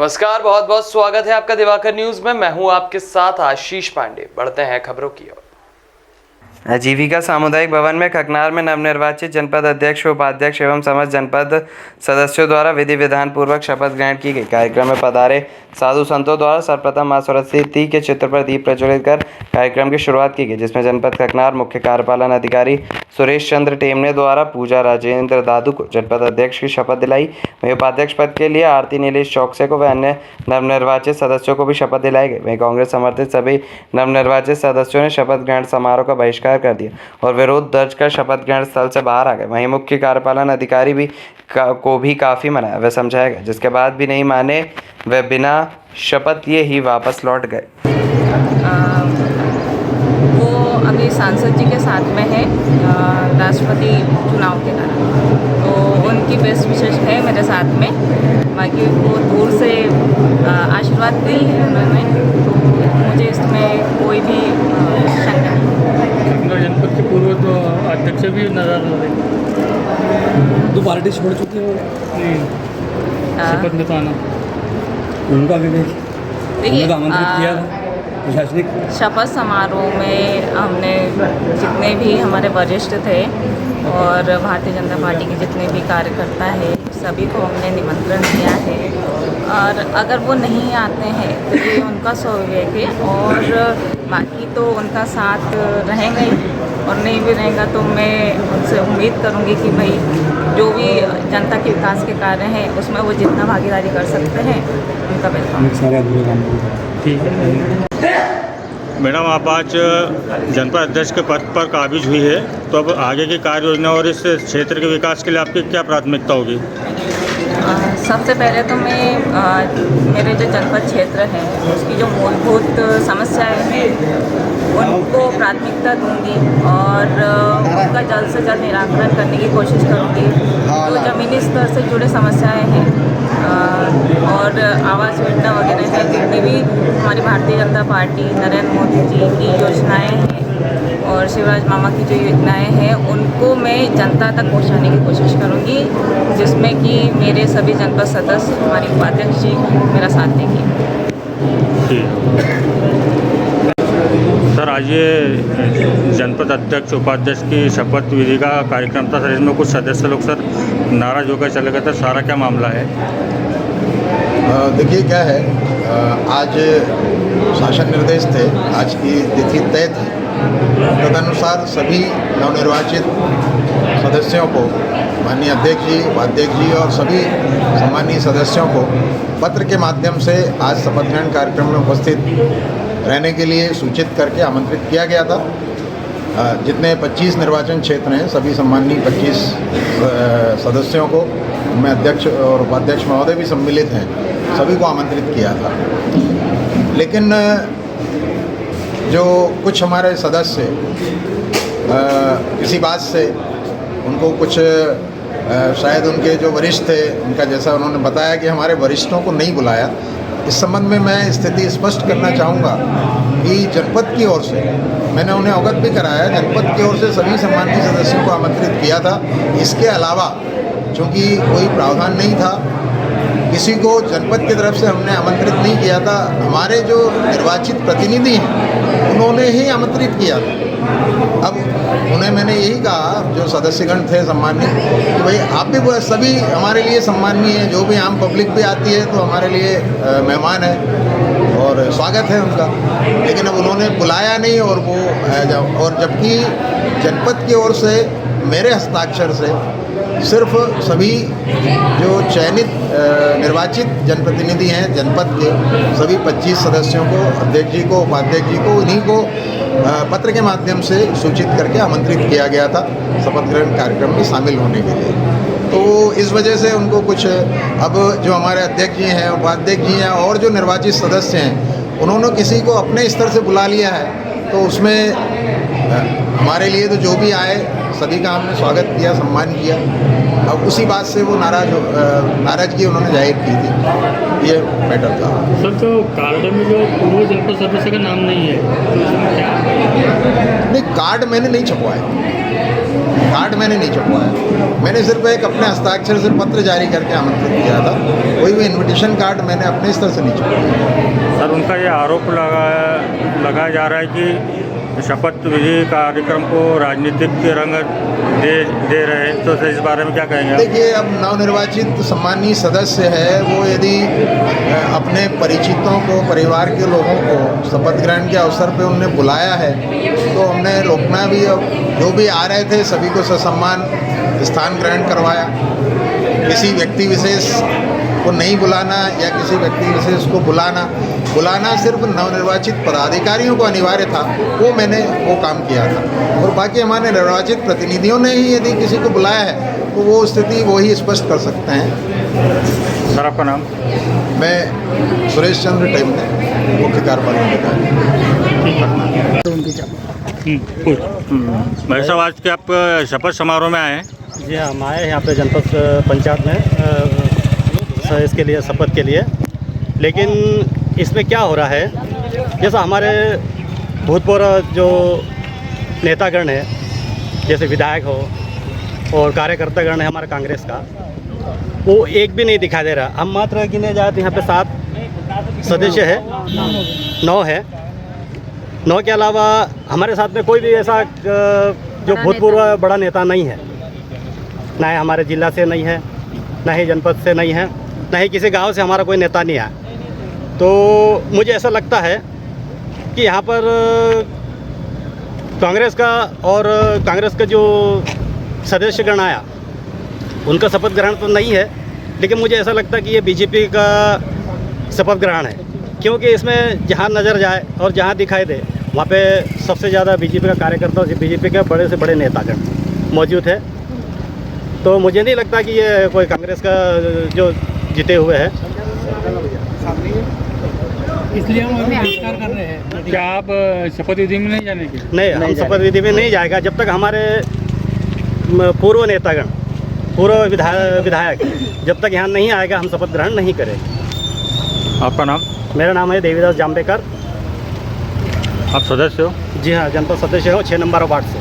नमस्कार, बहुत बहुत स्वागत है आपका दिवाकर न्यूज में। मैं हूं आपके साथ आशीष पांडे। बढ़ते हैं खबरों की ओर। आजीविका सामुदायिक भवन में खकनार में नवनिर्वाचित जनपद अध्यक्ष, उपाध्यक्ष एवं समस्त जनपद सदस्यों द्वारा विधि विधान पूर्वक शपथ ग्रहण की गई। कार्यक्रम में पधारे साधु संतों द्वारा सर्वप्रथम मां सरस्वती के चित्र पर दीप प्रज्वलित कर कार्यक्रम की शुरुआत की गई, जिसमें जनपद खकनार मुख्य कार्यपालन अधिकारी सुरेश चंद्र टेमने द्वारा पूजा राजेंद्र दादू को जनपद अध्यक्ष की शपथ दिलाई। वहीं उपाध्यक्ष पद के लिए आरती नीलेश चौकसे को व अन्य नवनिर्वाचित सदस्यों को भी शपथ दिलाई गई। वहीं कांग्रेस समर्थित सभी नवनिर्वाचित सदस्यों ने शपथ ग्रहण समारोह का बहिष्कार कर दिया और विरोध दर्ज कर शपथ ग्रहण स्थल से बाहर आ गए। वहीं मुख्य कार्यपालन अधिकारी को भी काफी मनाया व समझाया गया, जिसके बाद भी नहीं माने वे बिना शपथ लिए ही वापस लौट गए। वो अभी सांसद जी के साथ में है राष्ट्रपति चुनाव के कारण, तो उनकी बेस्ट विशेष है मेरे साथ में। बाकी वो दूर से आशीर्वाद दी है उन्होंने, तो मुझे इसमें कोई भी शंका नहीं। जनपद के पूर्व तो अध्यक्ष भी नजर आ रहे, दो पार्टी छोड़ चुके हो, शपथ में तो आना उनका भी देखिए आमंत्रित किया था प्रशासनिक शपथ समारोह में हमने जितने भी हमारे वरिष्ठ थे और भारतीय जनता पार्टी के जितने भी कार्यकर्ता हैं सभी को हमने निमंत्रण दिया है, और अगर वो नहीं आते हैं तो ये उनका स्वविवेक है, और बाकी तो उनका साथ रहेंगे ही, और नहीं भी रहेगा तो मैं उनसे उम्मीद करूंगी कि भाई जो भी जनता के विकास के कार्य हैं उसमें वो जितना भागीदारी कर सकते हैं उनका वेलकम। ठीक है। मैडम, आप आज जनपद अध्यक्ष के पद पर काबिज हुई है, तो अब आगे की कार्य योजना और इस क्षेत्र के विकास के लिए आपकी क्या प्राथमिकता होगी? सबसे पहले तो मैं मेरे जो जनपद क्षेत्र है उसकी जो मूलभूत समस्याएं हैं उनको प्राथमिकता दूंगी और उनका जल्द से जल्द निराकरण करने की कोशिश करूंगी। तो ज़मीनी स्तर से जुड़े समस्याएं हैं और आवास योजना वगैरह है, जितनी भी हमारी भारतीय जनता पार्टी नरेंद्र मोदी जी की योजनाएं हैं और शिवराज मामा की जो योजनाएं हैं उनको मैं जनता तक पहुंचाने की कोशिश करूंगी, जिसमें कि मेरे सभी जनपद सदस्य, हमारी उपाध्यक्ष जी मेरा साथ देंगे। सर, आज ये जनपद अध्यक्ष उपाध्यक्ष की शपथ विधि का कार्यक्रम था सर, इसमें कुछ सदस्य लोग सर नाराज होकर चले गए थे, सारा क्या मामला है? देखिए क्या है, आज शासन निर्देश थे, आज की तिथि तय थी, तदनुसार सभी नवनिर्वाचित सदस्यों को माननीय अध्यक्ष जी, उपाध्यक्ष जी और सभी सम्मानीय सदस्यों को पत्र के माध्यम से आज शपथ ग्रहण कार्यक्रम में उपस्थित रहने के लिए सूचित करके आमंत्रित किया गया था। जितने 25 निर्वाचन क्षेत्र हैं सभी सम्मानीय 25 सदस्यों को, उनमें अध्यक्ष और उपाध्यक्ष महोदय भी सम्मिलित हैं, सभी को आमंत्रित किया था। लेकिन जो कुछ हमारे सदस्य किसी बात से उनको कुछ शायद उनके जो वरिष्ठ थे उनका, जैसा उन्होंने बताया कि हमारे वरिष्ठों को नहीं बुलाया, इस संबंध में मैं स्थिति स्पष्ट करना चाहूँगा कि जनपद की ओर से मैंने उन्हें अवगत भी कराया, जनपद की ओर से सभी सम्मानित सदस्यों को आमंत्रित किया था। इसके अलावा चूँकि कोई प्रावधान नहीं था, किसी को जनपद की तरफ से हमने आमंत्रित नहीं किया था, हमारे जो निर्वाचित प्रतिनिधि हैं उन्होंने ही आमंत्रित किया था। अब उन्हें मैंने यही कहा, जो सदस्यगण थे सम्मानीय, कि भाई आप भी सभी हमारे लिए सम्मानीय हैं, जो भी आम पब्लिक भी आती है तो हमारे लिए मेहमान है और स्वागत है उनका, लेकिन अब उन्होंने बुलाया नहीं। और जबकि जनपद की ओर से मेरे हस्ताक्षर से सिर्फ सभी जो चयनित निर्वाचित जनप्रतिनिधि हैं जनपद के, सभी 25 सदस्यों को, अध्यक्ष जी को, उपाध्यक्ष जी को, उन्हीं को पत्र के माध्यम से सूचित करके आमंत्रित किया गया था शपथ ग्रहण कार्यक्रम में शामिल होने के लिए। तो इस वजह से उनको कुछ, अब जो हमारे अध्यक्ष जी हैं, उपाध्यक्ष जी हैं और जो निर्वाचित सदस्य हैं, उन्होंने किसी को अपने स्तर से बुला लिया है, तो उसमें हमारे लिए तो जो भी आए सभी का हमने स्वागत किया, सम्मान किया। अब उसी बात से वो नाराजगी उन्होंने जाहिर की थी, ये मैटर था। सर, तो कार्ड में जो पूर्व जनपद सदस्य का नाम नहीं है तो इसमें क्या? नहीं, कार्ड मैंने नहीं छपवाया। कार्ड मैंने नहीं छपवाया। मैंने सिर्फ एक अपने हस्ताक्षर से पत्र जारी करके आमंत्रित किया था, कोई भी इन्विटेशन कार्ड मैंने अपने स्तर से नहीं छपवाया। सर उनका ये आरोप लगाया जा रहा है कि शपथ विधि कार्यक्रम को राजनीतिक रंग दे रहे हैं, तो इस बारे में क्या कहेंगे आप? देखिए, अब नवनिर्वाचित सम्मानीय सदस्य है, वो यदि अपने परिचितों को, परिवार के लोगों को शपथ ग्रहण के अवसर पे उन्हें बुलाया है, तो हमने रोकना भी, जो भी आ रहे थे सभी को ससम्मान स्थान ग्रहण करवाया। किसी व्यक्ति विशेष को नहीं बुलाना या किसी व्यक्ति विशेष को बुलाना सिर्फ नवनिर्वाचित पदाधिकारियों को अनिवार्य था, वो मैंने वो काम किया था। और बाकी हमारे निर्वाचित प्रतिनिधियों ने ही यदि किसी को बुलाया है तो वो स्थिति वो ही स्पष्ट कर सकते हैं। सर आपका नाम? मैं सुरेश चंद्र टेमने, मुख्य कार्यपालन अधिकारी। भाई साहब, आज के आप शपथ समारोह में आए हैं? जी हाँ, हम आए हैं यहाँ पे जनपद पंचायत में इसके लिए, शपथ के लिए। लेकिन इसमें क्या हो रहा है, जैसा हमारे भूतपूर्व जो नेतागण है, जैसे विधायक हो और कार्यकर्तागण है हमारे कांग्रेस का, वो एक भी नहीं दिखाई दे रहा। हम मात्र गिने जाए तो यहाँ पे 7 सदस्य है, 9 है। 9 के अलावा हमारे साथ में कोई भी ऐसा जो भूतपूर्व बड़ा नेता नहीं है, ना ही हमारे जिला से नहीं है, ना ही जनपद से नहीं है, ना ही किसी गांव से हमारा कोई नेता नहीं आया। तो मुझे ऐसा लगता है कि यहाँ पर कांग्रेस का और कांग्रेस का जो सदस्यगण आया उनका शपथ ग्रहण तो नहीं है, लेकिन मुझे ऐसा लगता है कि ये बीजेपी का शपथ ग्रहण है, क्योंकि इसमें जहाँ नज़र जाए और जहाँ दिखाई दे वहाँ पे सबसे ज़्यादा बीजेपी का कार्यकर्ता और बीजेपी के बड़े से बड़े नेतागण मौजूद है। तो मुझे नहीं लगता कि ये कोई कांग्रेस का जो जीते हुए है। इसलिए हम अभी बहिष्कार कर रहे हैं। क्या आप शपथ विधि में नहीं जाने के? नहीं, हम शपथ विधि में नहीं जाएगा जब तक हमारे पूर्व नेतागण, पूर्व विधायक जब तक यहाँ नहीं आएगा, हम शपथ ग्रहण नहीं करेंगे। आपका नाम? मेरा नाम है देवीदास जाम्बेकर। आप सदस्य हो? जी हाँ, जनपद सदस्य हो, 6 नंबर वार्ड से।